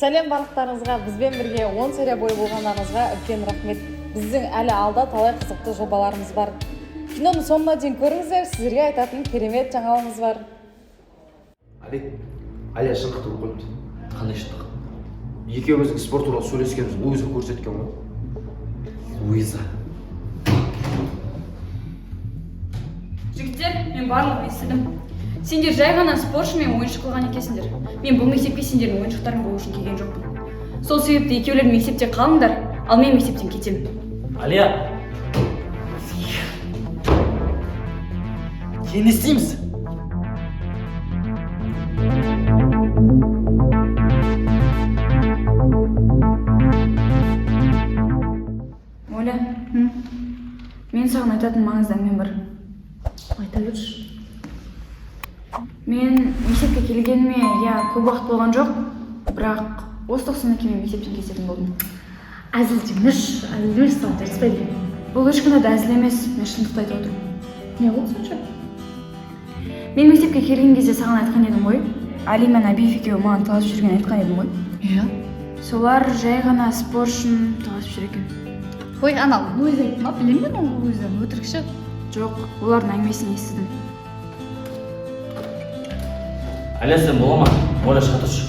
Сәлем барлықтарыңызға, бізбен бірге 10 серия бойы болғандарыңызға үлкен рахмет. Біздің әлі алда талай қызықты жобаларымыз бар. Киноның соңына дейін көріңіздер, сіздерге айтатын керемет жаңалығымыз бар. Әлия шындықты бұл қоймыз. Қандай шындық? Екеуміздің спорт туралы сөйлескеніміз Луиза көрсеткен ғой. Луиза. Жігіттер, мен барлығын естідім. Сендер жай ғана спортшы мен ойыншы қылған екенсіңдер. Мен бұл мектепке сендердің ойыншықтарың болу үшін келген жоқпын. Сол себепті екеулер мектепте қалыңдар, ал мен мектептен кетемін. Әлия! Сен не істейміз? Оля, мен саған айтатын маңызды әңгіме бар. Айта берші. Мен мектепке келгеніме, көп уақыт болған жоқ, бірақ осы тоқсаннан кейін мектептен кететін болдым. Әзілдемеш саған жараспайды. Бұл ешкімді де әзіл емес, мен шындықты айтып отырмын. Не болды сонша? Мен мектепке келген кезде саған айтқан едім ғой, Али мен Әбиев екеуі маған таласып жүрген айтқан едім ғой. Иә. Солар жай ғана спорт үшін таласып жүр екен. Қой, анау Луиза айтты ма? Білем мен ол Луиза өтірікші. Жоқ, олардың әңгімесін естідім. Әлия, сен бола ма? Оля, шыға тұршы.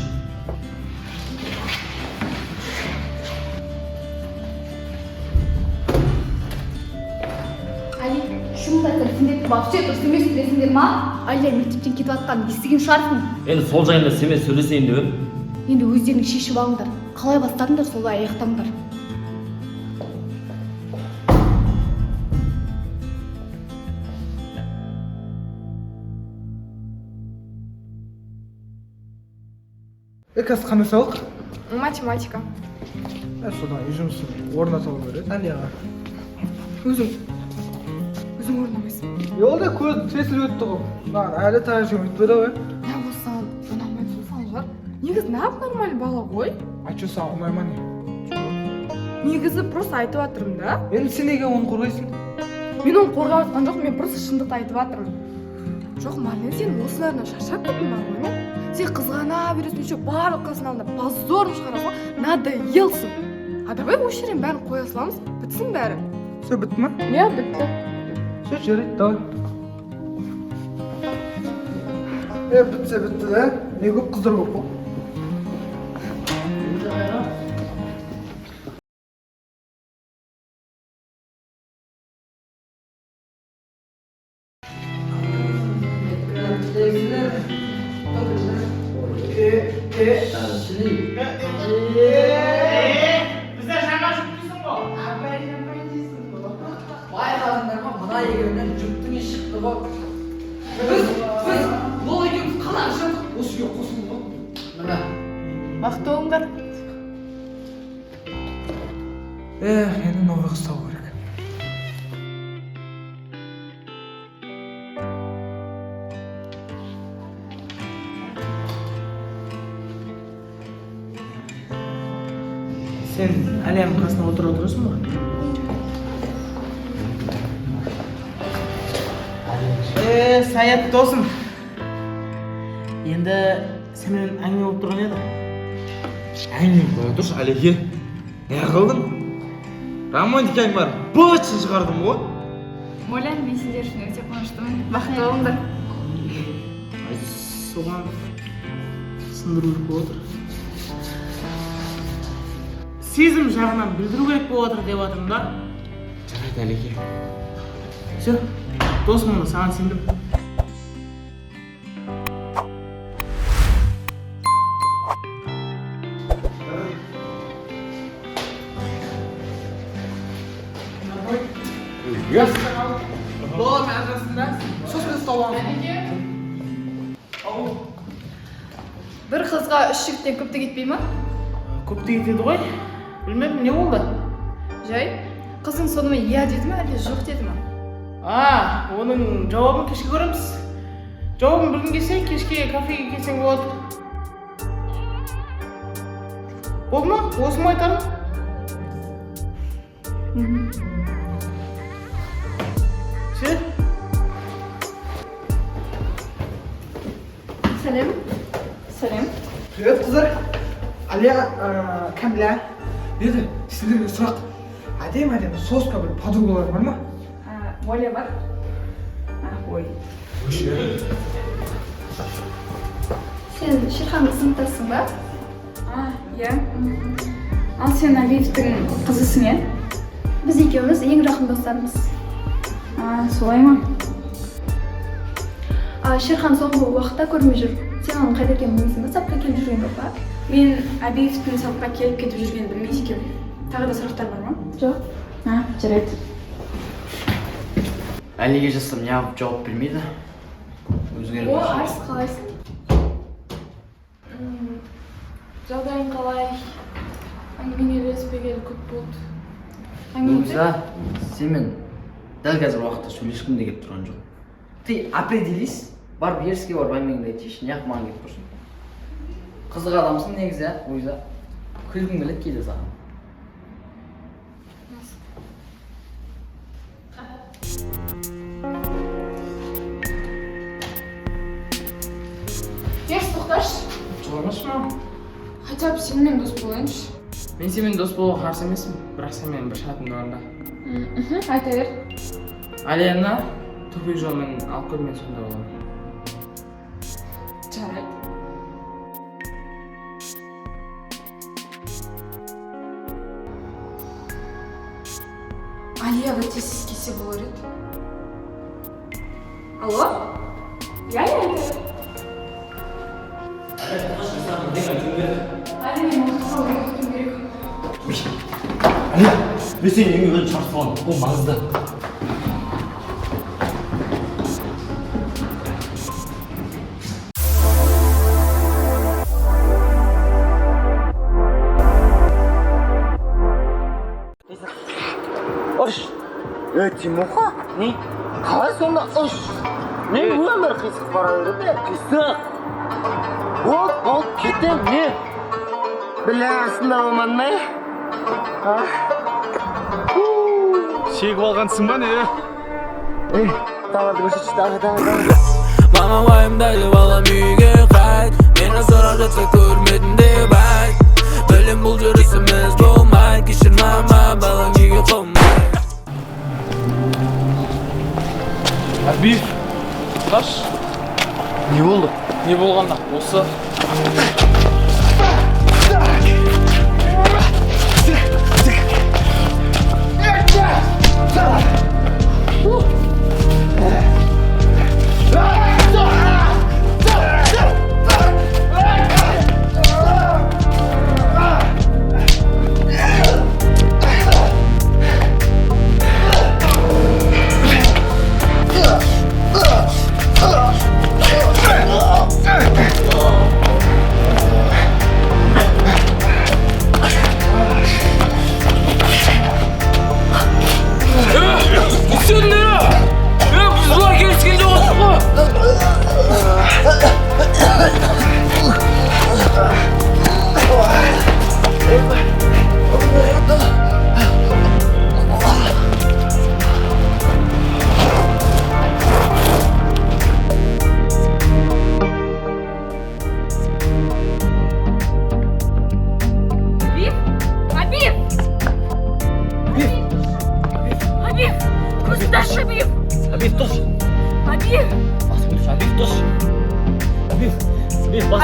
Али, шынымды айтсам, сендерді вообще дұрыс емес білесіңдер ма? Алия мектептен кетіп жатқанын естіген шығарсың. Енді сол жайында сенімен сөйлесейін деп едім. Енді өздерің шешіп алыңдар. Қалай бастадыңдар, солай аяқтаңдар. Қазір қандай сабақ? Математика. Содан жұмысын орната алу керек, Алияға. Өзің орнамайсың. Олда көз тесіліп өтті ғой. Маған әлі тәжірибем өтпеді ғой. Не болсаң, ұнамайды болсаң шығар. Негізі нап нормаль бала ғой. Айтшы саған ұнай ма не? Негізі просто айтып жатырмын да. Енді сен неге оны қорғайсың? Мен оны қорғап жатқан жоқ, мен просто шындықты айтып жатырмын. Жоқ, Марлен, сен осыларына шаршап кеттің ба ғой? Сен қызғана бересің, еще барлық қыздың алдында позорын шығарасың, надоелсың. А давай осы жерден бәрін қоя саламыз, бітсін бәрі. Все бітті ма? Иә, бітті. Все, жарайды, давай. Бітсе бітті да? Не көп қыздар көп қой? Біздер жаңа жүктейсің ғой? Абай жаңа дейсің ғой? Байқадыңдар ма, мына егерінен жүктің шықты ғой. Біз бұл екеуміз қалай жаттық? Осы үйге қосылды ғой. Мына. Бақытты болыңдар. Енді новый қыз табу керек. Сен Әлияның қасына отырасың ба? Саят досым. Енді сенен әңгіме болып тұрған еді. Әңгіме қоя тұршы, Әлия. Не қылдың? Романтика әңгіме бар. Бытшын шығардым ғой. Оля, мен сендер үшін өте қуаныштымын. Бақытты болыңдар. Соған сындыру керек болып отыр. Сезім жағынан білдіру керек болып отыр деп жатырмын да. Жарайды, Әлия. Все, досым, оны саған сендім. Бола мен арасында сосын ұстап аламын. Бір қызға 3 жігіттен көпті кетпей ма? Көпті кетеді ғой. Білмедім, не болды? Жай, қызың сонымен иә деді ма, әлде жоқ деді ма? Оның жауабын кешке көреміз. Жауабын білгің келсе, кешке кафеге келсең болады. Болды ма? Осы ма айтарым? Все? Сәлем. Сәлем. Привет, қыздар. Алия, Кәмілә, Бері, сіздерге сұрақ. Әдем соска бір подругалар бар ма? Оля бар. Ой. Сен Шерханның сыныптасың ба? Иә. Ал сен Әбиевтің қызысың, иә? Біз екеуміз ең жақын достармыз. Солай ма? Шерхан соңғы уақытта көрмей жүр. Сен оның қайда екенін білмейсің ба? Сапқа келіп жүрген жоқ па? Мен Әбиевтің сапқа келіп кетіп жүргенін білмейді екенмін. Тағы да сұрақтар бар ма? Жоқ. Жарайды. Әлиге жазсам неғып жауап бермейді? Өзгеріп Арыс қалайсың? Жағдайың қалай? Әңгімеге ілеспегелі көп болды. Өза, сенімен дәл қазір уақытта сөйлескім де келіп тұрған жоқ. Ты определись, барып еріске барып әңгімеңді айтшы, неғып маған келіп тұрсың? Қызық адамсың негізі, Өза. Күлгім келеді кейде саған. Еш, тоқташы. Жолмаш ма? Хотя бы сенімен дос болайыншы. Мен сенімен дос болуға қарсы емеспін, бірақ сенімен бір шартымды орында. Айта бер. Алияны түрбек жолмен алып кел, мен сонда боламын. Жарайды. Алияға тез келсе болар еді. Алло? Иә, айта бер. Алия, мен ұқтыға өткен керек. Мен сенің үйіңе өзім шарт саламын, ол маңызды. Тимоха? Не? Қалай сонда ұш? Мен өмір қисық бара береді, қисық. Болды, кетем, не? Біле астында болмадың ай? Шегіп алғансың ба не? Тағарды көшетші, тағы. Мама уайымдайды балам үйге қайт. Мені сұрап жатса көрмедім деп айт. Білем бұл жүрісіміз болмайды. Кешір мама, балам үйге қомайды. Әбиев, қаш? Не болды? Не болғанда? Осы.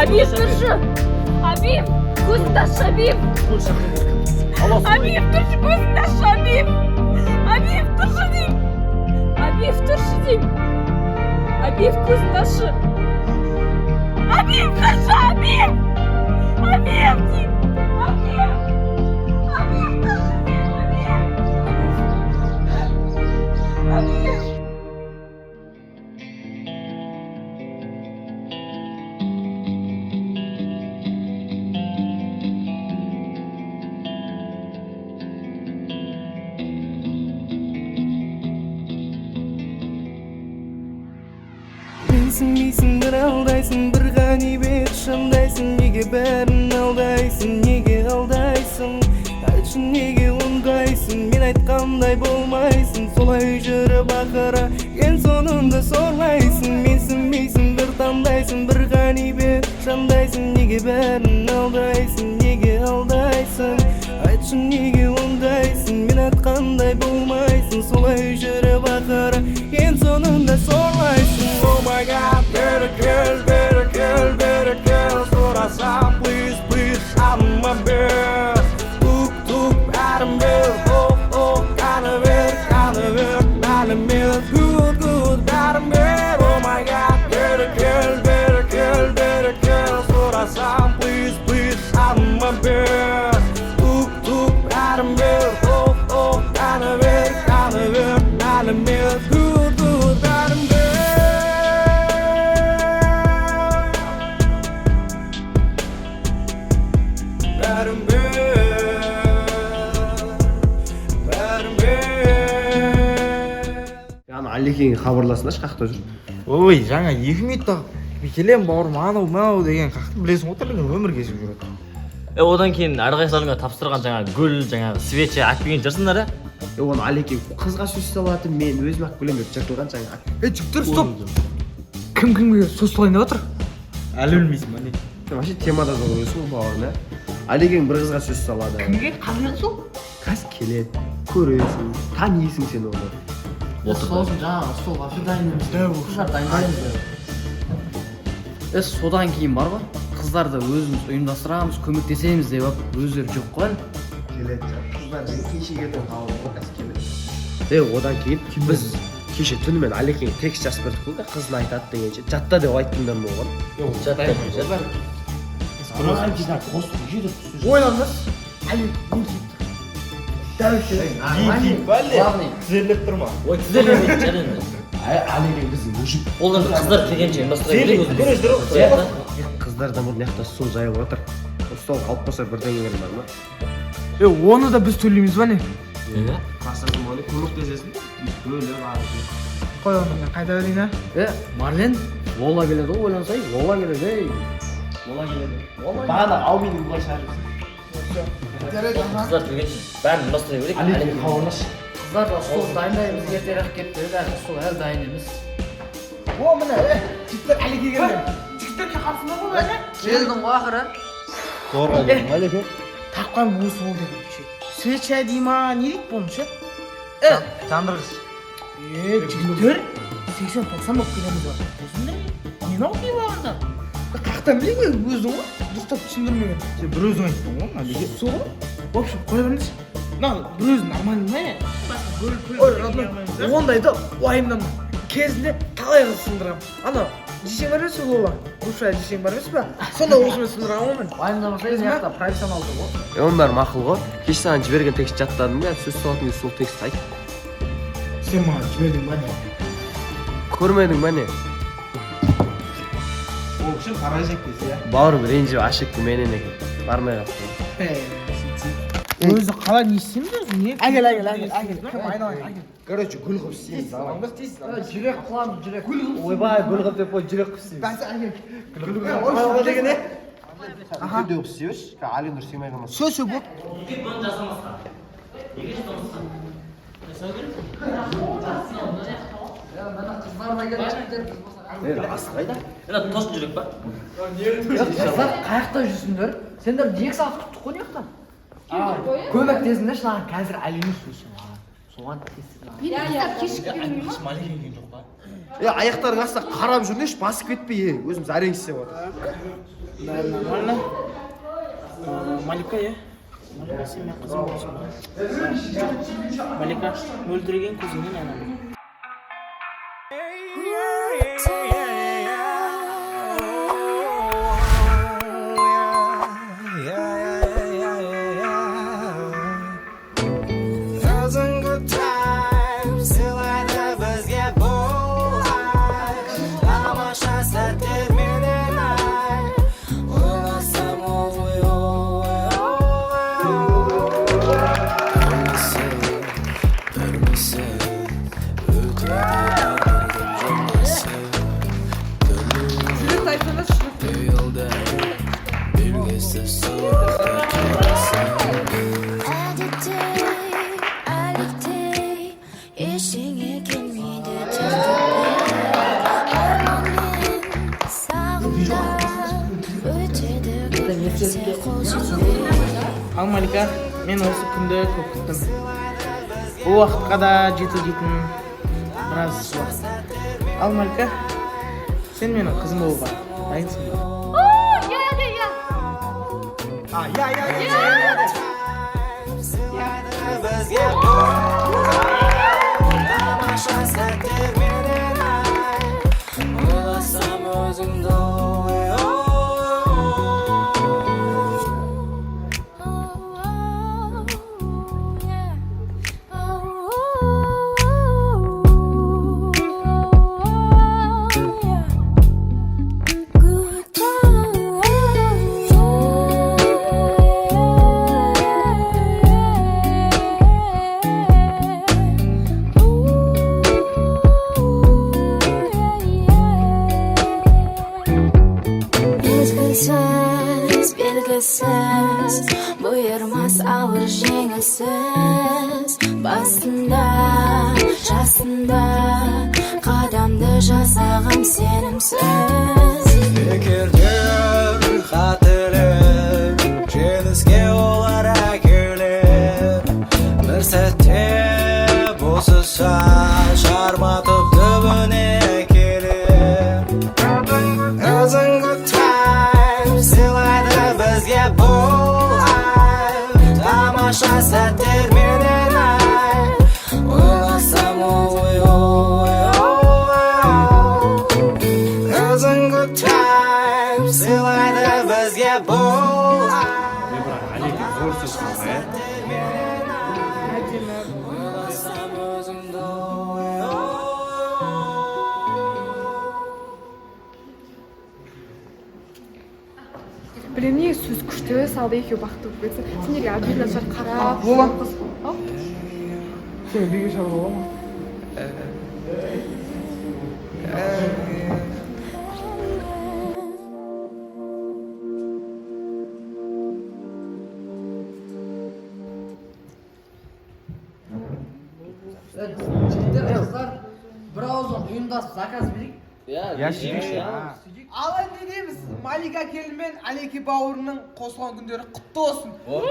Әбиев, тұршы! Әбиев, көзіңді ашы, Әбиев! Әбиев, тұршы, көзіңді ашы, Әбиев! Әбиев, тұршы дейм! Әбиев, тұршы дейм! Әбиев, көзіңді ашы! Әбиев, тұршы, Әбиев! Әбиев дейм! Әбиев! Әбиев, тұршы дейм! Әбиев! Әбиев! Менсінбейсің, бір алдайсың, бір ғанибет шындайсың. Неге бәрін алдайсың, неге алдайсың? Айтшы, неге оңғайсың, мен айтқандай болмайсың. Солай жүріп ақыра ең соңында сорлайсың. Менсінбейсің, бір таңдайсың, бір ғанибет шындайсың. Неге бәрін алдайсың, неге үшін неге ондайсың, мен айтқандай болмайсың, солай жүріп ақыры ең соңында сорлайсың. Oh my god, better girl, сұрасам, please, I'm a bear. Тук, бәрін бер, қаны бер, бәрін бер, good, бәрін бер. Oh my god, better girl, сұрасам, please, I'm a bear. Тук, бәрін бер, қаны бер, бәрін бер, good, бәрін бер. Алекеңе хабарласыңдаршы, қақта жүр? Ой, жаңа 2 минутта келем бауырым, анау деген қақты білесің ғой, тірлігін өмір кешіп жүреді. Одан кейін әрқайсыларыңа тапсырған жаңағы гүл, жаңағы свечи әкпеген жүрсіңдер, Оны Алекең қызға сөз салатын, мен өзім ақ білем деп жыртылған жаңа. Жігіттер, стоп! Кімге сөз салайын деп отыр? Әлі білмейсің ба не? Вообще темада да ойсың бауырым, Алекең бір қызға сөз салады. Кімге? Қандай қыз ол? Қазір келеді, көресің, танисың сен оны. Сосын жаңағы сол вообще дайын емес. Қыздар дайындаймыз. Содан кейін бар ғой, қыздарды өзіміз ұйымдастырамыз, көмектесеміз деп өздері жоқ қой. Келеді, қыздар және кеше келді қалып оқас келеді. Одан кейін біз кеше түнімен Алекең текст жазып бердік қой, қызын айтады дегенше, жатта деп айттыңдар ма оған? жатта. Ойлаңыз, Алекең тізерлеп тұр ма? Ой, тізерлемейді жарайды. Алекең біздің өжіп. Ол енді қыздар келгенше ұйымдастыра Қыздардан бұл мына стол жайылып отыр. Стол қалып болса бірдеңелер бар ма? Оны да біз төлейміз ба не? Қасырдың оны көмектесесің. Бөліп арып. Қой оны қайда берейін, Марлен, Лола келеді ғой, ойлансай, Лола келеді, Лола келеді. Бағана ауменің бұлай шарып. қыздар келгенше бәрін ұйымдастыра берейік. Алекең хабарлас. Қыздар да сол дайындаймыз, ертерек кетті, сол әлі дайын емес. О, міне, жігіттер Алекең келді. Жігіттерге қарсыңдар ғой, Келдің ғой ақыры. Алекең. Тапқан осы ол деп свеча дей ма, не дейді бұны ше? Жандырғыш. Жігіттер 80-90 болып келеміз бар. Түсіндір? Нені оқи бағанда? Қақтан білейін өзің ғой, дұрыстап түсіндірмеген. Сен бір өзің айттың ғой, Алекең. Сол ғой? В общем, қоя беріңізші. Бір өзің нормальный ма? Ой, родной, ондайды уайымдама. Кезінде талай қыз сындырам. Ана, жесең бар емес ол ола? Бұршай жесең бар емес па? Сонда осымен сындырам ғой мен. Уайымдамаса, яқта профессионалды ғой. Оның бәрі мақұл ғой. Кеш саған жіберген текст жаттадым ба, сөз салатын кезде сол текст айт. Сен маған жібердің ба не? Көрмедің ба не? Ол үшін қара жекпесі, Бауырым ренжіп ашықты менен екен. Бармай қалыпты. Өзі қалай не істейміз өзі? Әгел. Кім айналайын? Короче, гүл қып істейміз. Жүрек қыламыз, жүрек. Ойбай, гүл қып деп қой, жүрек қып істейміз. Бәсі әгел. Гүл деген не? Гүл деп істейміз. Ален дұрыс семей қалмас. Сөз болды. Бұны жасамасқа. Неге жасамасқа? Жасау керек? Асы қайда? Тосын жүрек па? Қыздар қаяқта жүрсіңдер? Сендер 2 сағат күттік қой неқта? Көмектесіңдер шынаған қазір әлеміз сөзсің. Соған кешік келмей ма? Аяқтарың астында қарап жүрмеш, басып кетпей, өзіміз әрең істеп отыр. Нормально. Малика, Малика, сен мен қызым болсын ба? Малика, мөлдіреген көзіңнен анамын. Al Malika. мен осы күнді көп күттім. Бұл уақытқа да жету дейтін біраз уақыт. Ал Малика, сен менің қызым болуға дайынсың ба? Бұйырмас ауыр жеңілсіз басында жасында қадамды жасағым сенімсіз бекердер қателер жеңіске олар әкелер бір сәтте босыса шарматып түбіне келер өзіңді сыйлайды бізге бұл ай тамаша сәттер менен ай ойласам ой өзіңді тайм сыйлайды бізге бұл ай ойласам өзіңді Блин, не сөз күшті, салды екеу бақытты болып кетсін. Сендерге обидно шығар қарап. Бола. Ау? Сен биге шал бола ма? Жігіттер, қыздар, бір ауыздан ұйымдасып заказ берейік. Ал не дейміз? Малика келін мен Алеке бауырының қосылған күндері құтты болсын. Бұл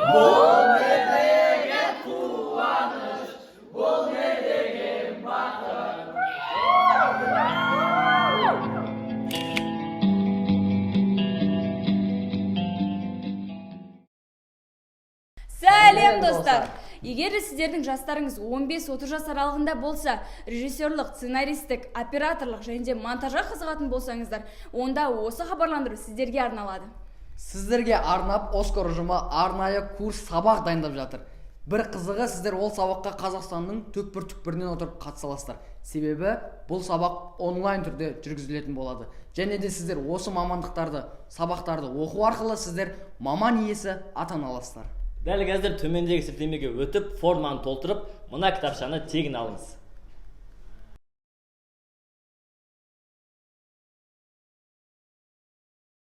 не деген қуаныш, бұл не деген бақыт. Сәлем достар! Егер сіздердің жастарыңыз 15-30 жас аралығында болса, режиссерлік, сценаристік, операторлық және де монтажға қызығатын болсаңыздар, онда осы хабарландыру сіздерге арналады. Сіздерге арнап Оскар ұжымы арнайы курс сабақ дайындап жатыр. Бір қызығы, сіздер ол сабаққа Қазақстанның түкпір-түкпірінен отырып қатыса аласыздар. Себебі бұл сабақ онлайн түрде жүргізілетін болады. Және де сіздер осы мамандықтарды, сабақтарды оқу арқылы сіздер маман иесі атана аласыздар. Дәл қазір төмендегі сілтемеге өтіп, форманы толтырып, мына кітапшаны тегін алыңыз.